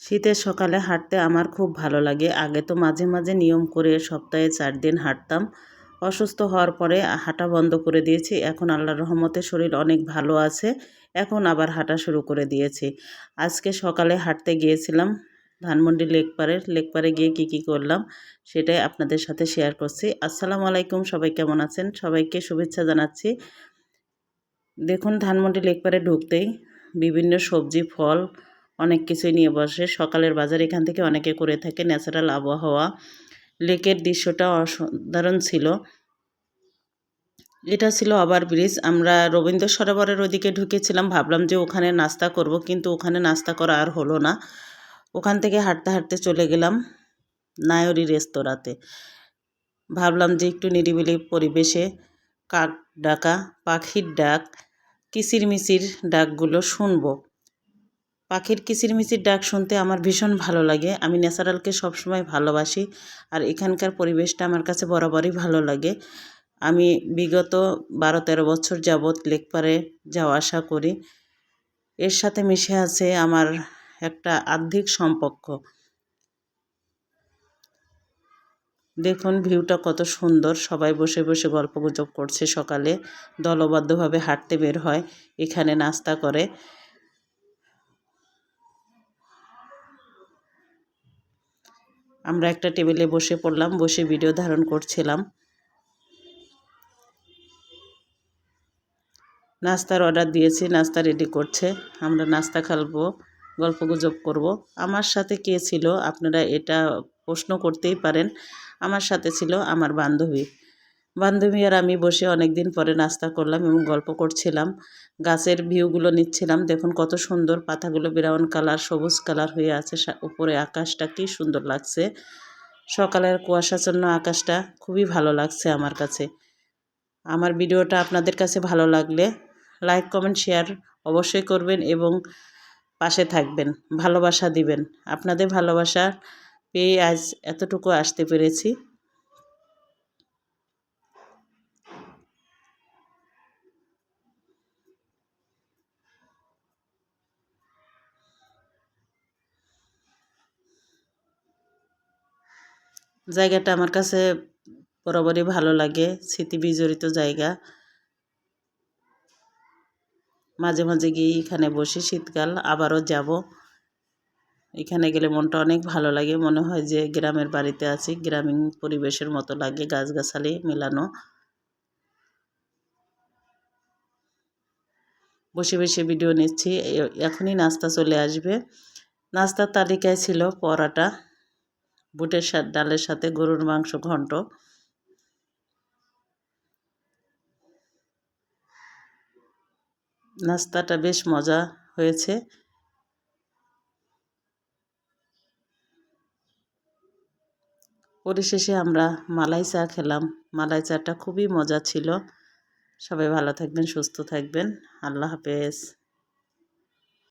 শীতের সকালে হাঁটতে আমার খুব ভালো লাগে। আগে তো মাঝে মাঝে নিয়ম করে সপ্তাহে ৪ দিন হাঁটতাম। অসুস্থ হওয়ার পরে হাঁটা বন্ধ করে দিয়েছি। এখন আল্লাহর রহমতে শরীর অনেক ভালো আছে। এখন আবার হাঁটা শুরু করে দিয়েছি। আজকে সকালে হাঁটতে গিয়েছিলাম ধানমন্ডি লেকপাড়ে। লেকপাড়ে গিয়ে কি করলাম সেটাই আপনাদের সাথে শেয়ার করছি। আসসালামু আলাইকুম, সবাই কেমন আছেন? সবাইকে শুভেচ্ছা জানাচ্ছি। দেখুন ধানমন্ডি লেকপাড়ে ঢুকতেই বিভিন্ন সবজি, ফল অনেক কিছুই নিয়ে বসে। সকালের বাজার এখান থেকে অনেকে করে থাকে। ন্যাচারাল আবহাওয়া, লেকের দৃশ্যটা অসাধারণ ছিল। এটা ছিল ওভার ব্রিজ। আমরা রবীন্দ্র সরোবরের ওদিকে ঢুকেছিলাম, ভাবলাম যে ওখানে নাস্তা করব, কিন্তু ওখানে নাস্তা করা আর হলো না। ওখান থেকে হাঁটতে হাঁটতে চলে গেলাম নায়রি রেস্তোরাঁতে। ভাবলাম যে একটু নিরিবিলি পরিবেশে কাক ডাকা, পাখির ডাক, কিচিরমিচির ডাকগুলো শুনবো। পাখির কিচিরমিচির ডাক শুনতে আমার ভীষণ ভালো লাগে। আমি ন্যাচারালকে সবসময় ভালোবাসি, আর এখানকার পরিবেশটা আমার কাছে বরাবরই ভালো লাগে। আমি বিগত ১২-১৩ বছর যাবৎ লেকপাড়ে যাওয়া আসা করি। এর সাথে মিশে আছে আমার একটা আধ্যাত্মিক সম্পর্ক। দেখুন ভিউটা কত সুন্দর। সবাই বসে বসে গল্পগুজব করছে। সকালে দলবদ্ধভাবে হাঁটতে বের হয়, এখানে নাস্তা করে। আমরা একটা টেবিলে বসে পড়লাম, বসে ভিডিও ধারণ করছিলাম। নাস্তার অর্ডার দিয়েছি, নাস্তা রেডি করছে। আমরা নাস্তা খাবো, গল্পগুজব করব। আমার সাথে কে ছিল আপনারা এটা প্রশ্ন করতেই পারেন। আমার সাথে ছিল আমার বান্ধবী আর আমি বসে অনেক দিন পরে নাস্তা করলাম এবং গল্প করছিলাম। গাছের ভিউগুলো নিচ্ছিলাম। দেখুন কত সুন্দর, পাতাগুলো ব্রাউন কালার, সবুজ কালার হয়ে আছে। উপরে আকাশটা কি সুন্দর লাগছে। সকালের কুয়াশাচ্ছন্ন আকাশটা খুবই ভালো লাগছে আমার কাছে। আমার ভিডিওটা আপনাদের কাছে ভালো লাগলে লাইক, কমেন্ট, শেয়ার অবশ্যই করবেন এবং পাশে থাকবেন, ভালোবাসা দিবেন। আপনাদের ভালোবাসা পেয়ে আজ এতটুকু আসতে পেরেছি। জায়গাটা আমার কাছে বরাবরই ভালো লাগে, স্মৃতি বিজড়িত জায়গা। মাঝে মাঝে গিয়ে এখানে বসি। শীতকাল আবারও যাব। এখানে গেলে মনটা অনেক ভালো লাগে, মনে হয় যে গ্রামের বাড়িতে আছি। গ্রামীণ পরিবেশের মতো লাগে, গাছগাছালি মেলানো। বসে বসে ভিডিও নিচ্ছি। এখনই নাস্তা চলে আসবে। নাস্তার তালিকায় ছিল পরোটা, বুটের ডালের সাথে গরুর মাংস ঘন্ট। নাস্তাটা বেশ মজা হয়েছে। পরিশেষে আমরা মালাই চা খেলাম। মালাই চাটা খুবই মজা ছিল। সবাই ভালো থাকবেন, সুস্থ থাকবেন। আল্লাহ হাফেজ।